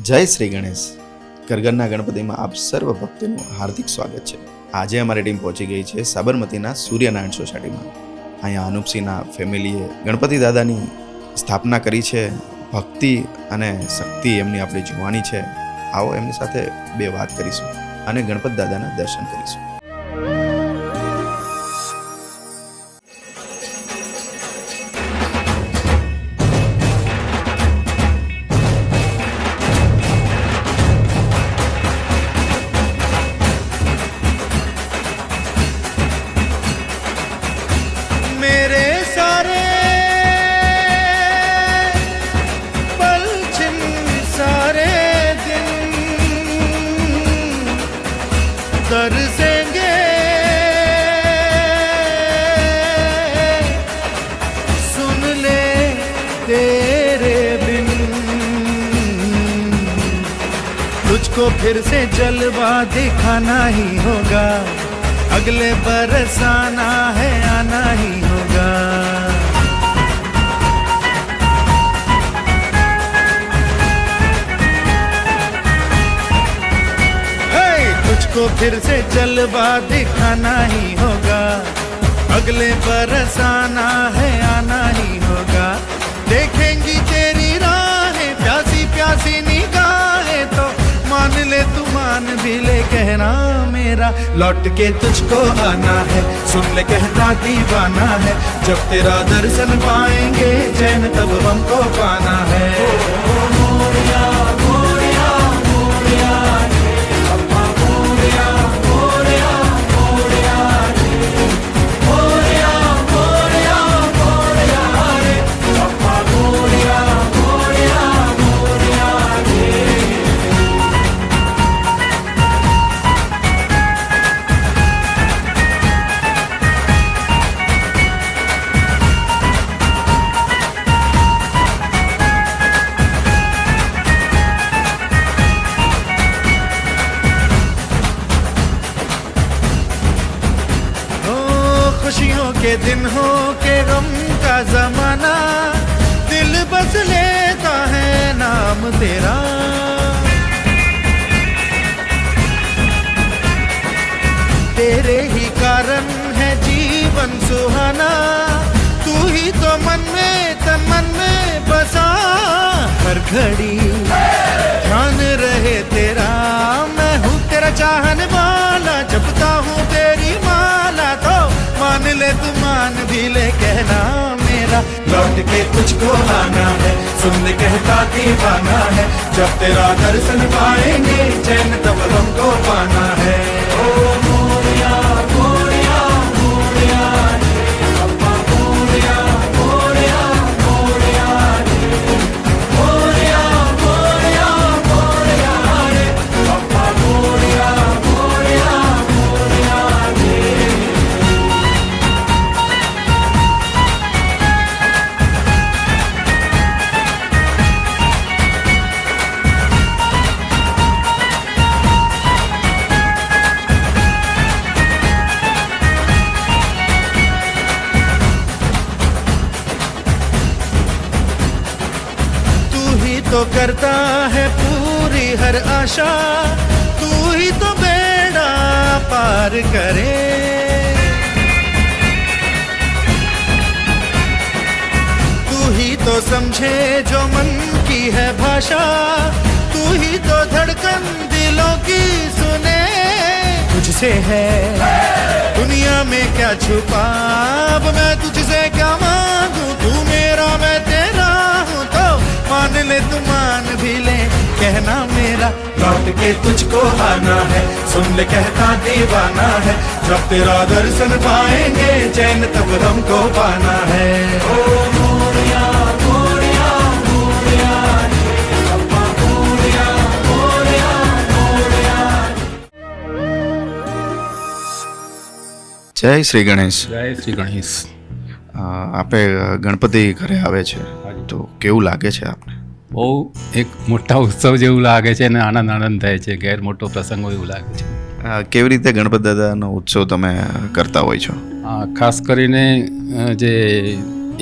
જય શ્રી ગણેશ. કરગરના ગણપતિમાં આપ સર્વ ભક્તોનું હાર્દિક સ્વાગત છે. આજે અમારી ટીમ પહોંચી ગઈ છે સાબરમતીના સૂર્યનારાયણ સોસાયટીમાં. અહીંયા અનુપસિંહના ફેમિલીએ ગણપતિ દાદાની સ્થાપના કરી છે. ભક્તિ અને શક્તિ એમની આપણે જોવાની છે. આવો એમની સાથે બે વાત કરીશું અને ગણપતિ દાદાના દર્શન કરીશું. तरसेंगे सुन ले तेरे बिन तुझको फिर से जलवा दिखाना ही होगा अगले बरस आना है आना ही होगा तुझको फिर से जलवा दिखाना ही होगा अगले बरस आना है आना ही होगा देखेंगी तेरी राहें प्यासी प्यासी निगाहें तो मान ले तू मान भी ले कहना मेरा लौट के तुझको आना है सुन ले कहता दीवाना है जब तेरा दर्शन पाएंगे चैन तब हमको पाना है खुशियों के दिन हो के गम का जमाना दिल बस लेता है नाम तेरा तेरे ही कारण है जीवन सुहाना तू ही तो मन में तन मन में बसा हर घड़ी ध्यान रहे तेरा मैं हूँ तेरा चाहने वाला जपता हूँ तेरी माला तो मान ले तू मान भी ले कहना मेरा लौट के तुझको आना है सुन ले कहता दीवाना है जब तेरा दर्शन पाएंगे चैन तब हमको पाना है ओ मोरिया मोरिया मोरिया अप्पा मोरिया मोरिया मोरिया मोरिया मोरिया मोरिया रे अप्पा मोरिया मोरिया मोरिया तो करता है पूरी हर आशा तू ही तो बेड़ा पार करे तू ही तो समझे जो मन की है भाषा तू ही तो धड़कन दिलों की सुने तुझसे है दुनिया में क्या छुपा अब मैं तुझसे क्या मांगू तू मेरा मैं तेरा हूँ तो मान ले तू मान भी ले कहना मेरा लौट के तुझको आना है सुन ले कहता दीवाना है जब तेरा दर्शन पाएंगे चैन तब हमको पाना है ओ मोरिया मोरिया मोरिया अप्पा मोरिया मोरिया मोरिया જય શ્રી ગણેશ. જય શ્રી ગણેશ. આપણે ગણપતિ ઘરે આવે છે તો કેવું લાગે છે આપને? બહુ એક મોટા ઉત્સવ જેવું લાગે છે અને આનંદ થાય છે. ગેર મોટો પ્રસંગ હોય એવું લાગે છે. કેવી રીતે ગણપતિ દાદાનો ઉત્સવ તમે કરતા હોય છો? ખાસ કરીને જે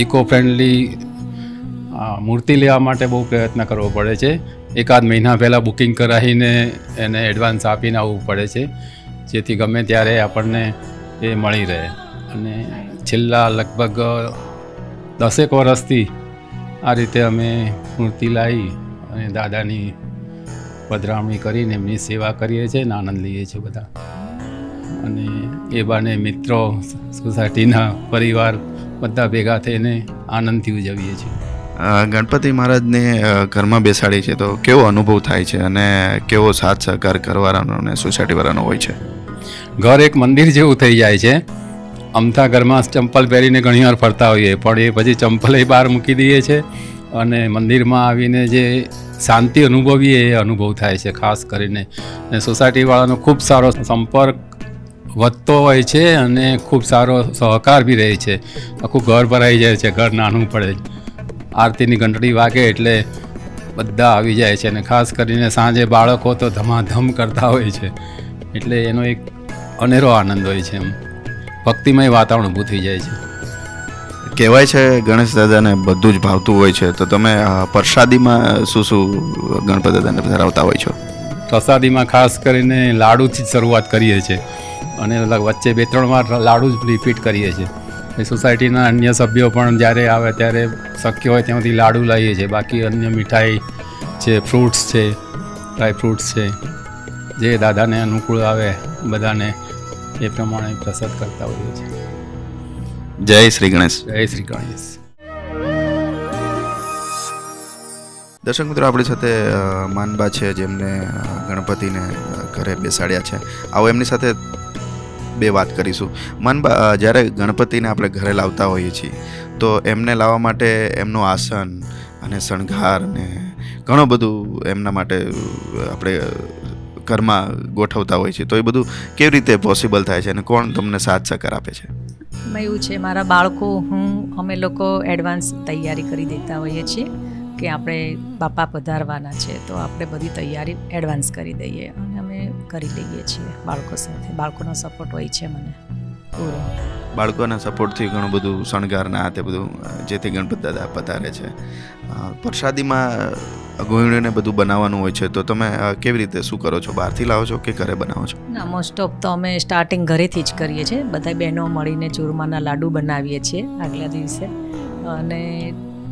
ઇકો ફ્રેન્ડલી મૂર્તિ લેવા માટે બહુ પ્રયત્ન કરવો પડે છે. એકાદ મહિના પહેલાં બુકિંગ કરાવીને એને એડવાન્સ આપીને આવવું પડે છે, જેથી ગમે ત્યારે આપણને એ મળી રહે. અને છેલ્લા લગભગ 10 વર્ષથી આ રીતે અમે મૂર્તિ લાવી અને દાદાની પધરામણી કરીને એમની સેવા કરીએ છીએ અને આનંદ લઈએ છીએ બધા. અને એ બાને મિત્રો, સોસાયટીના પરિવાર બધા ભેગા થઈને આનંદથી ઉજવીએ છીએ. ગણપતિ મહારાજને ઘરમાં બેસાડી છે તો કેવો અનુભવ થાય છે અને કેવો સાથ સહકાર ઘરવાળાનો અને સોસાયટીવાળાનો હોય છે? ઘર એક મંદિર જેવું થઈ જાય છે. અમથા ઘરમાં ચંપલ પહેરીને ઘણીવાર ફરતા હોઈએ, પણ એ પછી ચંપલ બહાર મૂકી દઈએ છીએ અને મંદિરમાં આવીને જે શાંતિ અનુભવીએ એ અનુભવ થાય છે. ખાસ કરીને અને સોસાયટીવાળાનો ખૂબ સારો સંપર્ક વધતો હોય છે અને ખૂબ સારો સહકાર બી રહે છે. આખું ઘર ભરાઈ જાય છે, ઘર નાનું પડે. આરતીની ઘંટડી વાગે એટલે બધા આવી જાય છે અને ખાસ કરીને સાંજે બાળકો તો ધમાધમ કરતા હોય છે, એટલે એનો એક અનેરો આનંદ હોય છે. એમ ભક્તિમય વાતાવરણ ઊભું થઈ જાય છે. કહેવાય છે ગણેશ દાદાને બધું જ ભાવતું હોય છે, તો તમે પ્રસાદીમાં શું શું ગણપતિ દાદાને ધરાવતા હોય છો? પ્રસાદીમાં ખાસ કરીને લાડુથી જ શરૂઆત કરીએ છીએ અને વચ્ચે 2-3 વાર લાડુ જ રિપીટ કરીએ છીએ. એ સોસાયટીના અન્ય સભ્યો પણ જ્યારે આવે ત્યારે શક્ય હોય ત્યાંથી લાડુ લાવીએ છીએ. બાકી અન્ય મીઠાઈ છે, ફ્રૂટ્સ છે, ડ્રાય ફ્રૂટ્સ છે, જે દાદાને અનુકૂળ આવે બધાને એ પ્રમાણે પ્રસાદ કરતા હોઈએ છીએ. જય શ્રી ગણેશ. જય શ્રી ગણેશ. દર્શક મિત્રો, આપણી સાથે માનબા છે જેમને ગણપતિને ઘરે બેસાડ્યા છે. આવો એમની સાથે બે વાત કરીશું. માનબા, જ્યારે ગણપતિને આપણે ઘરે લાવતા હોઈએ છીએ તો એમને લાવવા માટે એમનું આસન અને શણગાર ને ઘણું બધું એમના માટે આપણે ઘરમાં ગોઠવતા હોઈએ છીએ, તો એ બધું કેવી રીતે પોસિબલ થાય છે અને કોણ તમને સાથ સહકાર આપે છે? એવું છે, મારા બાળકો, અમે લોકો એડવાન્સ તૈયારી કરી દેતા હોઈએ છીએ કે આપણે બાપા પધારવાના છે, તો આપણે બધી તૈયારી એડવાન્સ કરી દઈએ અને અમે કરી લઈએ છીએ બાળકો સાથે. બાળકોનો સપોર્ટ હોય છે મને પૂરો. બાળકોના સપોર્ટથી ઘણું બધું શણગારના તે બધું જેથી ગણપતિ દાદા પધારે છે. પ્રસાદીમાં ગોળીને બધું બનાવવાનું હોય છે, તો તમે કેવી રીતે શું કરો છો? બહારથી લાવો છો કે ઘરે બનાવો છો? ના, મોસ્ટ ઓફ તો અમે સ્ટાર્ટિંગ ઘરેથી જ કરીએ છીએ. બધા બહેનો મળીને ચૂરમાના લાડુ બનાવીએ છીએ આગલા દિવસે અને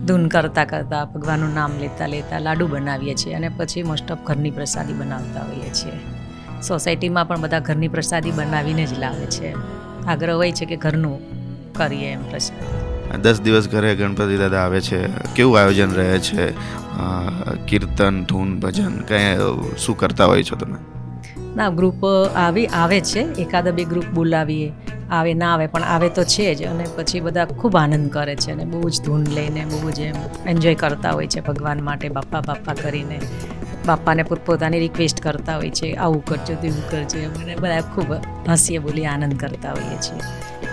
ધૂન કરતાં કરતાં ભગવાનનું નામ લેતા લેતા લાડુ બનાવીએ છીએ અને પછી મોસ્ટ ઓફ ઘરની પ્રસાદી બનાવતા હોઈએ છીએ. સોસાયટીમાં પણ બધા ઘરની પ્રસાદી બનાવીને જ લાવે છે. આગ્રહ હોય છે કે ઘરનું કરીએ એમ પ્રસાદ. 10 દિવસ ઘરે ગણપતિ દાદા આવે છે, કેવું આયોજન રહે છે? કીર્તન, ધૂન, ભજન કંઈ શું કરતા હોય છો તમે? ના, ગ્રુપ આવે છે, 1-2 ગ્રુપ બોલાવીએ, આવે ના આવે પણ આવે તો છે જ. અને પછી બધા ખૂબ આનંદ કરે છે અને બહુ જ ધૂન લઈને બહુ જ એમ એન્જોય કરતા હોય છે ભગવાન માટે. બાપા બાપા કરીને બાપાને પોતપોતાની રિક્વેસ્ટ કરતા હોય છે, આવું કરજો, તેવું કરજો. અને બધા ખૂબ હસીએ બોલી આનંદ કરતા હોઈએ છીએ.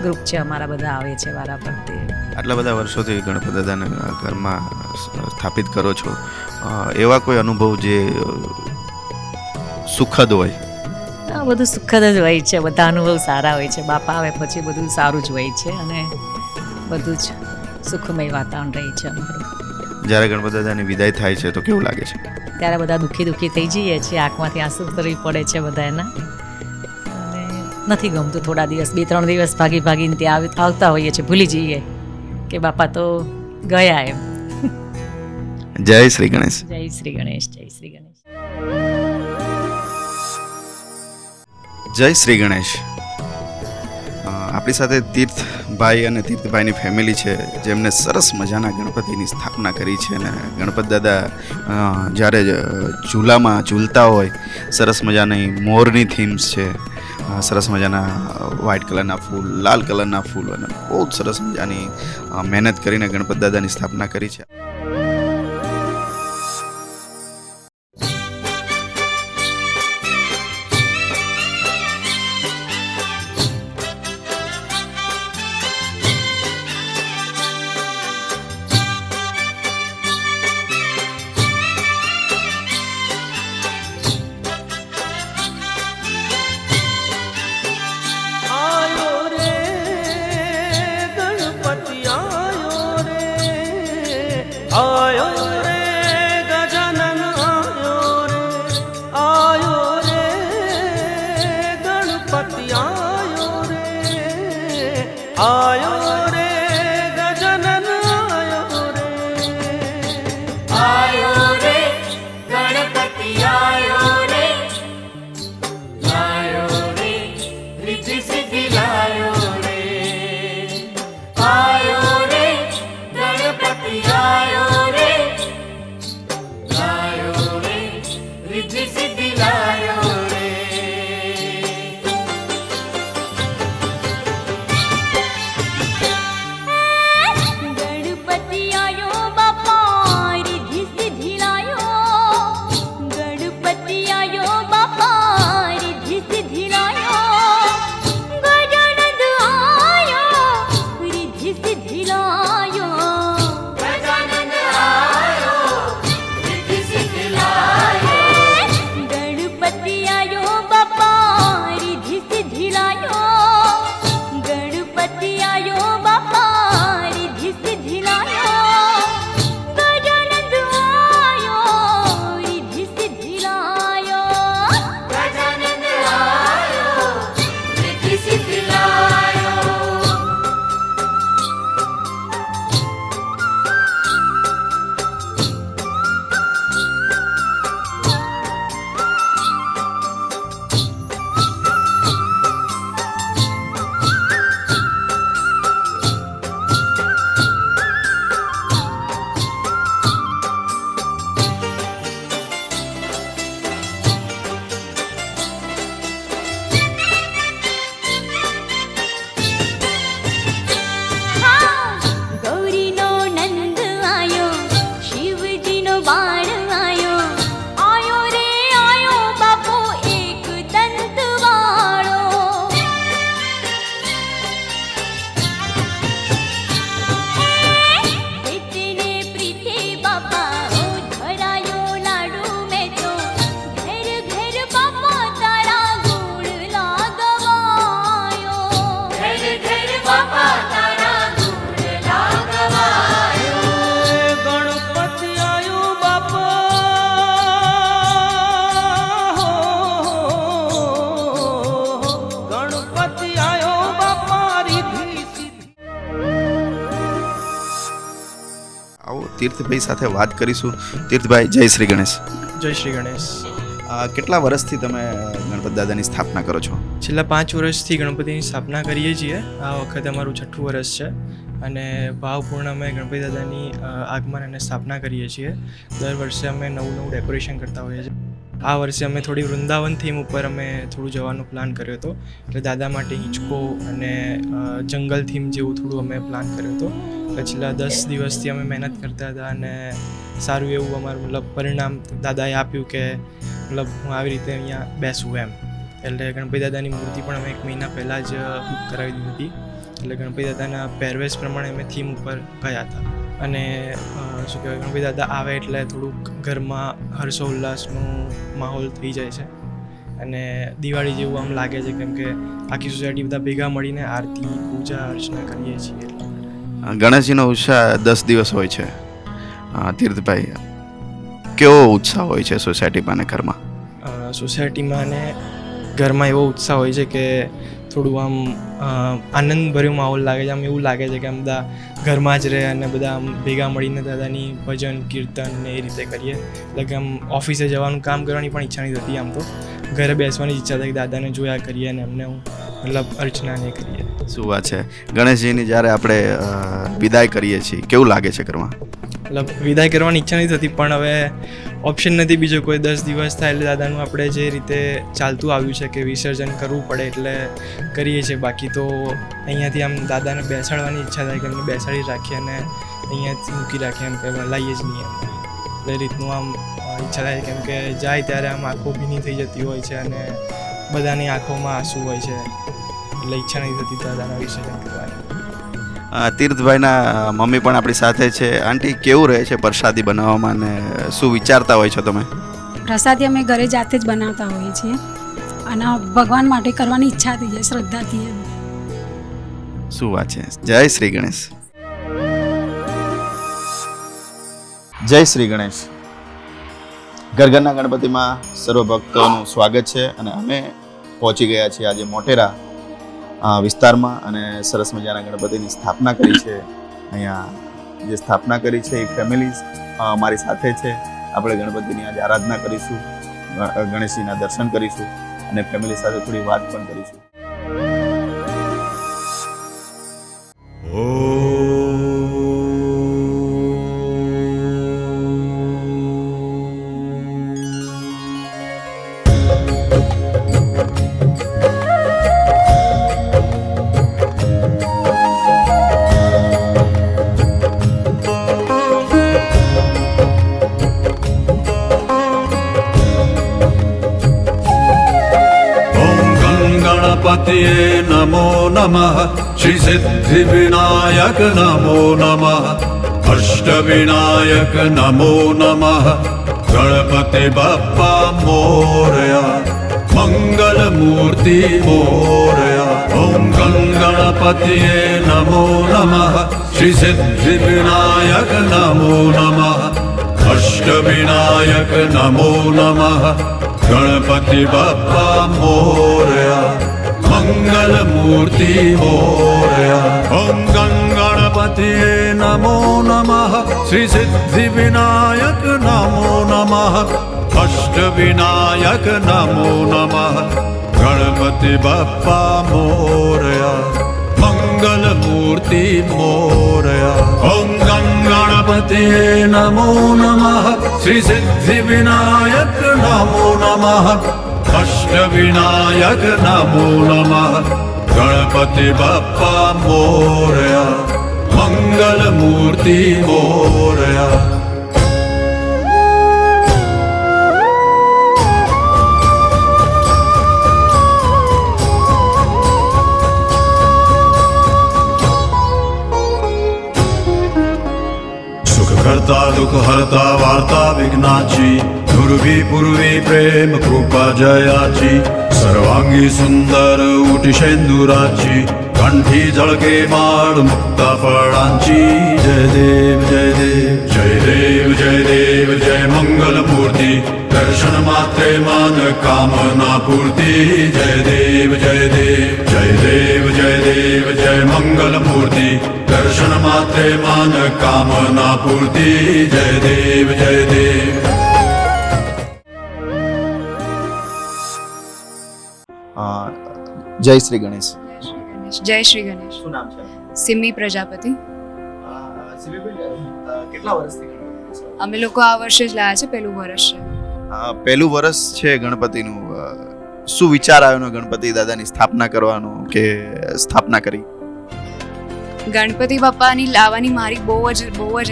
ગ્રુપ છે અમારા, બધા આવે છે વારા ફરતે. આટલા બધા વર્ષોથી ગણપતિ દાદાને ઘરમાં સ્થાપિત કરો છો, એવા કોઈ અનુભવ જે સુખદ હોય? આ બધું સુખદ જ હોય છે, બધા અનુભવ સારા હોય છે. બાપા આવે પછી બધું સારું જ હોય છે અને બધું જ સુખમય વાતાવરણ રહે છે અમારું. જ્યારે ગણપતિ દાદાની વિદાય થાય છે તો કેવું લાગે છે? ત્યારે બધા દુઃખી થઈ જઈએ છીએ, આંખમાંથી આંસુ ઉતરવી પડે છે બધાના અને નથી ગમતું. થોડા દિવસ, 2-3 દિવસ ભાગીને ત્યાં આવતા હોઈએ છીએ, ભૂલી જઈએ કે બાપા તો ગયા એમ. જય શ્રી ગણેશ. જય શ્રી ગણેશ. જય શ્રી ગણેશ. જય શ્રી ગણેશ. આપણી સાથે તીર્થભાઈ અને તીર્થભાઈની ફેમિલી છે જેમને સરસ મજાના ગણપતિની સ્થાપના કરી છે. અને ગણપતિ દાદા જ્યારે ઝૂલામાં ઝૂલતા હોય, સરસ મજાની મોરની થીમ્સ છે, સરસ મજાના વ્હાઇટ કલરના ફૂલ, લાલ કલરના ફૂલ અને બહુ જ સરસ મજાની મહેનત કરીને ગણપતિ દાદાની સ્થાપના કરી છે. તીર્થભાઈ સાથે વાત કરીશું. તીર્થભાઈ, જય શ્રી ગણેશ. જય શ્રી ગણેશ. કેટલા વર્ષથી તમે ગણપત દાદાની સ્થાપના કરો છો? છેલ્લા 5 વર્ષથી ગણપતિની સ્થાપના કરીએ છીએ. આ વખતે અમારું 6થું વર્ષ છે અને ભાવપૂર્ણ અમે ગણપતિ દાદાની આગમન અને સ્થાપના કરીએ છીએ. દર વર્ષે અમે નવું ડેકોરેશન કરતા હોઈએ છીએ. આ વર્ષે અમે થોડી વૃંદાવન થીમ ઉપર અમે થોડું જવાનો પ્લાન કર્યો હતો. એટલે દાદા માટે હિંચકો અને જંગલ થીમ જેવું થોડું અમે પ્લાન કર્યો હતો. એટલે છેલ્લા 10 દિવસથી અમે મહેનત કરતા હતા અને સારું એવું અમારું મતલબ પરિણામ દાદાએ આપ્યું કે મતલબ હું આવી રીતે અહીંયા બેસું એમ. એટલે ગણપતિ દાદાની મૂર્તિ પણ અમે 1 મહિના પહેલાં જ બુક કરાવી દીધી હતી. એટલે ગણપતિ દાદાના પહેરવેશ પ્રમાણે અમે થીમ ઉપર ગયા હતા. અને શું કહેવાય, ગણપતિ દાદા આવે એટલે થોડુંક ઘરમાં હર્ષોલ્લાસનો માહોલ થઈ જાય છે અને દિવાળી જેવું આમ લાગે છે, કેમ કે આખી સોસાયટી બધા ભેગા મળીને આરતી, પૂજા, અર્ચના કરીએ છીએ. ગણેશજીનો ઉત્સાહ 10 દિવસ હોય છે. તીર્થભાઈ, કેવો ઉત્સાહ હોય છે સોસાયટીમાં અને ઘરમાં? સોસાયટીમાં અને ઘરમાં એવો ઉત્સાહ હોય છે કે થોડું આમ આનંદભર્યો માહોલ લાગે છે. આમ એવું લાગે છે કે આમ બધા ઘરમાં જ રહે અને બધા આમ ભેગા મળીને દાદાની ભજન, કીર્તન ને એ રીતે કરીએ. એટલે કે આમ ઓફિસે જવાનું, કામ કરવાની પણ ઈચ્છા નહીં થતી. આમ તો ઘરે બેસવાની ઈચ્છા થાય કે દાદાને જોયા કરીએ અને અમને મતલબ અર્ચના ને કરીએ. શું વાત છે. ગણેશજીની જ્યારે આપણે વિદાય કરીએ છીએ, કેવું લાગે છે ઘરમાં? મતલબ વિદાય કરવાની ઈચ્છા નહીં થતી, પણ હવે ઓપ્શન નથી બીજો કોઈ. 10 દિવસ થાય એટલે દાદાનું આપણે જે રીતે ચાલતું આવ્યું છે કે વિસર્જન કરવું પડે એટલે કરીએ છીએ. બાકી તો અહીંયાથી આમ દાદાને બેસાડવાની ઈચ્છા થાય કે એમને બેસાડી રાખીએ અને અહીંયાથી મૂકી રાખીએ, એમ કે લાવીએ જ નહીં એમ. એટલે એ રીતનું આમ ઈચ્છા થાય, કેમ કે જાય ત્યારે આમ આંખો ભીની થઈ જતી હોય છે અને બધાની આંખોમાં આંસુ હોય છે. એટલે ઈચ્છા નહીં થતી દાદાના વિસર્જન કરવાની. તીર્થભાઈના મમ્મી પણ આપણી સાથે છે. આંટી, કેવું રહે છે પ્રસાદી બનાવવામાં અને શું વિચારતા હોય છો તમે? પ્રસાદી અમે ઘરે જાતે જ બનાવતા હોઈએ છીએ અને ભગવાન માટે કરવાની ઈચ્છા થઈ જાય, શ્રદ્ધાથી. શું વાત છે. જય શ્રી ગણેશ. જય શ્રી ગણેશ. ઘરના ગણપતિમાં સર્વ ભક્તોનું સ્વાગત છે અને અમે પહોંચી ગયા છીએ આજે મોટેરા વિસ્તારમાં અને સરસ મજાના ગણપતિની સ્થાપના કરી છે. અહીંયા જે સ્થાપના કરી છે એ ફેમિલી મારી સાથે છે. આપણે ગણપતિની આજે આરાધના કરીશું, ગણેશજીના દર્શન કરીશું અને ફેમિલી સાથે થોડી વાત પણ કરીશું. गणपतये नमो नमः श्री सिद्धि विनायक नमो नमः अष्टविनायक नमो नमः गणपति बप्पा मोरया मंगल मूर्ति मोरया ओम गणपतये नमो नमः श्री सिद्धि विनायक नमो नमः अष्टविनायक नमो नमः गणपति बप्पा मोरया मंगल मूर्ति मोरया ओम गणपतये नमो नमः श्री सिद्धि विनायक नमो नमः अष्ट विनायक नमो नमः गणपति बप्पा मोरया मंगल मूर्ति मोरया ओम गणपतये नमो नमः श्री सिद्धि विनायक नमो नमः अष्ट विनायक नमो नमः गणपति बप्पा मोरया मंगल मूर्ति मोरया करता दुख हरता वार्ता विघ्नाची दुर्वी पूर्वी प्रेम कृपा जयाची सर्वांगी सुंदर उटिशेंदुराची कंठी झळके माळ मुक्त फळांची जय देव जय देव जय देव जय देव जय मंगलमूर्ती दर्शन मात्रे मान कामना पूर्ती जय देव जय देव जय देव जय देव जय मंगलमूर्ती दर्शन मात्रे मान कामना पूर्ती जय देव जय देव જય શ્રી ગણેશ. જય શ્રી ગણેશ. શું નામ છે? સિમી પ્રજાપતિ. કેટલા વર્ષથી અમે લોકો આ વર્ષે જ લાયા છે, પહેલું વર્ષ છે. પહેલું વર્ષ છે ગણપતિનું. શું વિચાર આવ્યો ને ગણપતિ દાદાની સ્થાપના કરવાનો કે સ્થાપના કરી? ગણપતિ બાપાની લાવવાની મારી બહુ જ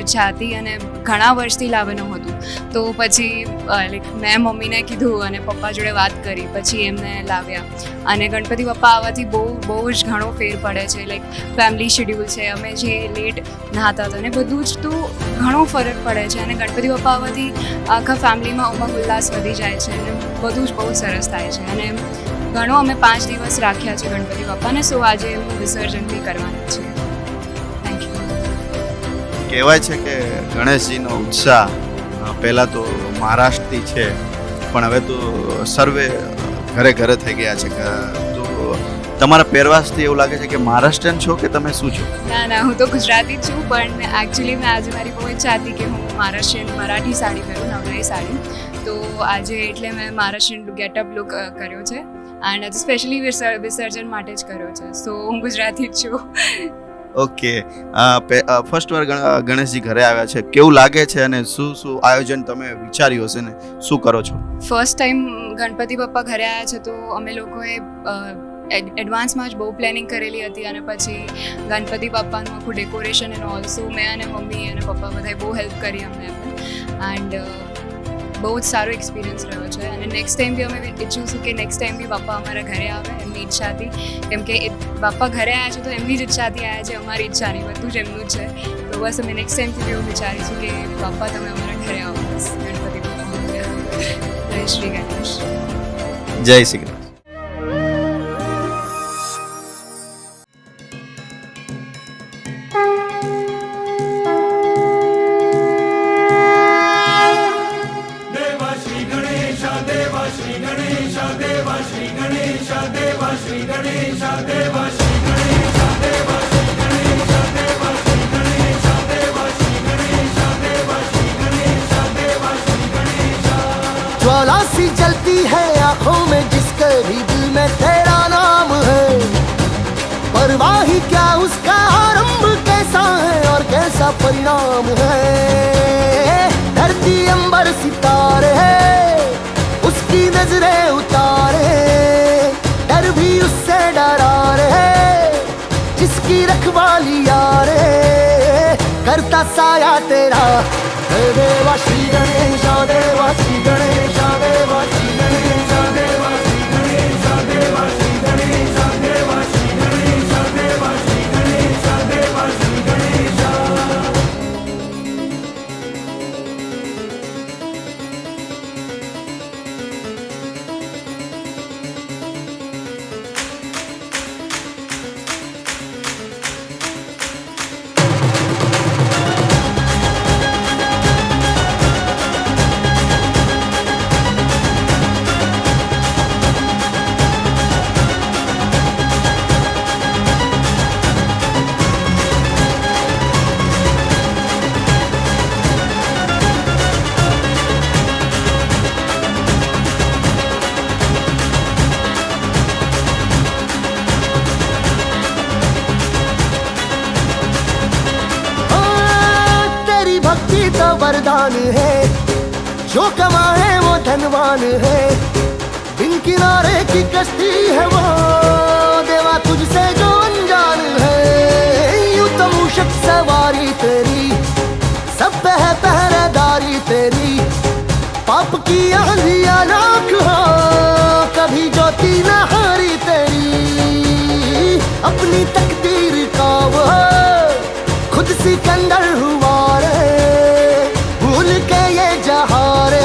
ઈચ્છા હતી અને ઘણા વર્ષથી લાવવાનું હતું. તો પછી લાઈક મેં મમ્મીને કીધું અને પપ્પા જોડે વાત કરી, પછી એમને લાવ્યા. અને ગણપતિ બાપા આવવાથી બહુ જ ઘણો ફેર પડે છે. લાઈક ફેમિલી શેડ્યુલ છે, અમે જે લેટ નહાતા હતા ને બધું જ તો ઘણો ફરક પડે છે. અને ગણપતિ બાપા આવવાથી આખા ફેમિલીમાં ઉમંગ ઉલ્લાસ વધી જાય છે અને બધું જ બહુ સરસ થાય છે. અને ઘણો અમે 5 દિવસ રાખ્યા છે ગણપતિ બાપાને. સો આજે એમનું વિસર્જન બી કરવાના છે. કહેવાય છે કે ગણેશજીનો ઉત્સાહ પહેલાં તો મહારાષ્ટ્રથી છે, પણ હવે તો સર્વે ઘરે ઘરે થઈ ગયા છે. તો તમારા પહેરવાશથી એવું લાગે છે કે મહારાષ્ટ્રીયન છો કે તમે શું છો? ના, હું તો ગુજરાતી જ છું, પણ એકચ્યુઅલી મેં આજે મારી બહુ ઈચ્છા હતી કે હું મહારાષ્ટ્રીયન મરાઠી સાડી પહેરું, નવરાઈ સાડી. તો આજે એટલે મેં મહારાષ્ટ્રીયન ગેટઅપ લુક કર્યો છે એન્ડ સ્પેશિયલી વિસર્જન માટે જ કર્યો છે. સો હું ગુજરાતી જ છું. ઓકે. ફર્સ્ટ વાર ગણેશજી ઘરે આવ્યા છે, કેવું લાગે છે અને શું આયોજન તમે વિચાર્યું હશે ને શું કરો છો? ફર્સ્ટ ટાઈમ ગણપતિ બાપ્પા ઘરે આવ્યા છે, તો અમે લોકોએ એડવાન્સમાં જ બહુ પ્લાનિંગ કરેલી હતી. અને પછી ગણપતિ બાપાનું આખું ડેકોરેશન એન્ડ ઓલ્સો મેં અને મમ્મી અને પપ્પા બધાએ બહુ હેલ્પ કરી અમને. એન્ડ બહુ જ સારો એક્સપિરિયન્સ રહ્યો છે. અને નેક્સ્ટ ટાઈમ બી અમે ઈચ્છીશું કે નેક્સ્ટ ટાઈમ બી બાપા અમારા ઘરે આવે. એમની ઈચ્છા હતી, કેમ કે બાપા ઘરે આવ્યા છે તો એમની જ ઈચ્છાથી આવ્યા છે, અમારી ઈચ્છા નહીં, બધું જ એમનું જ છે. તો બસ અમે નેક્સ્ટ ટાઈમથી એવું વિચારીશું કે બાપા તમે અમારા ઘરે આવો. બસ ગણપતિ બાપા. જય શ્રી ગણેશ. જય શ્રી ગણેશ. ज्वाला सी जलती है आंखों में, जिसके भी दिल में तेरा नाम है. परवाह ही क्या उसका आरंभ कैसा है और कैसा परिणाम है. धरती अंबर सितारे है, उसकी नजरें उतारे. डर भी उससे डरा रे, जिसकी रखवाली यारे. करता साया तेरा देवा श्री गणेश, देवा श्री गणेश, देवा श्री गणेश, देवा श्री गणेश, देवा श्री गणेश, देवा श्री गणेश, देवा श्री गणेश, देवा श्री गणेश. तो वरदान है, जो कमाए वो धनवान है. बिन किनारे की कश्ती है वो, देवा तुझसे जो अनजान है. यूं तो मूषक सवारी तेरी, सब पे है पहरेदारी तेरी. पाप की आंधियां नाक हो, कभी ज्योति न हारी तेरी. अपनी तकदीर का वो खुद सिकंदर हुआ रे. भूल के ये जहां रे,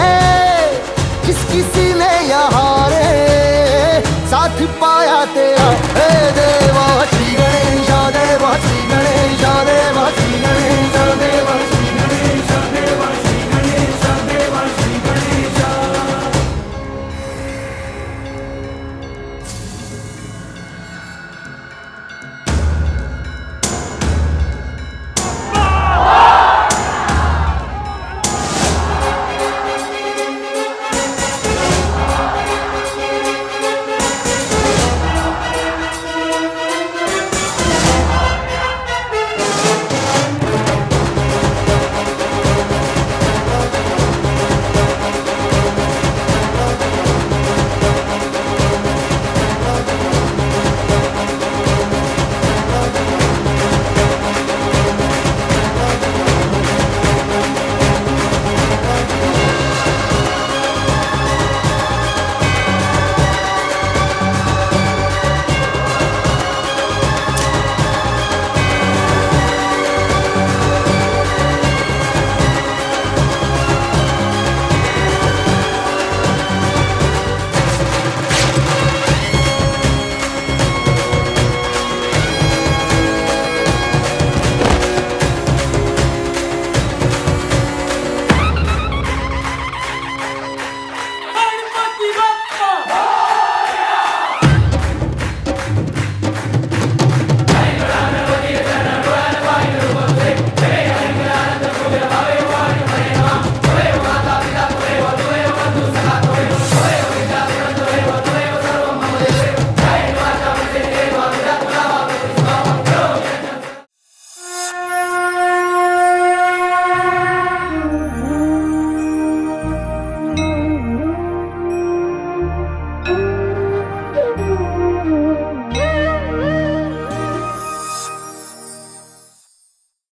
जिसकी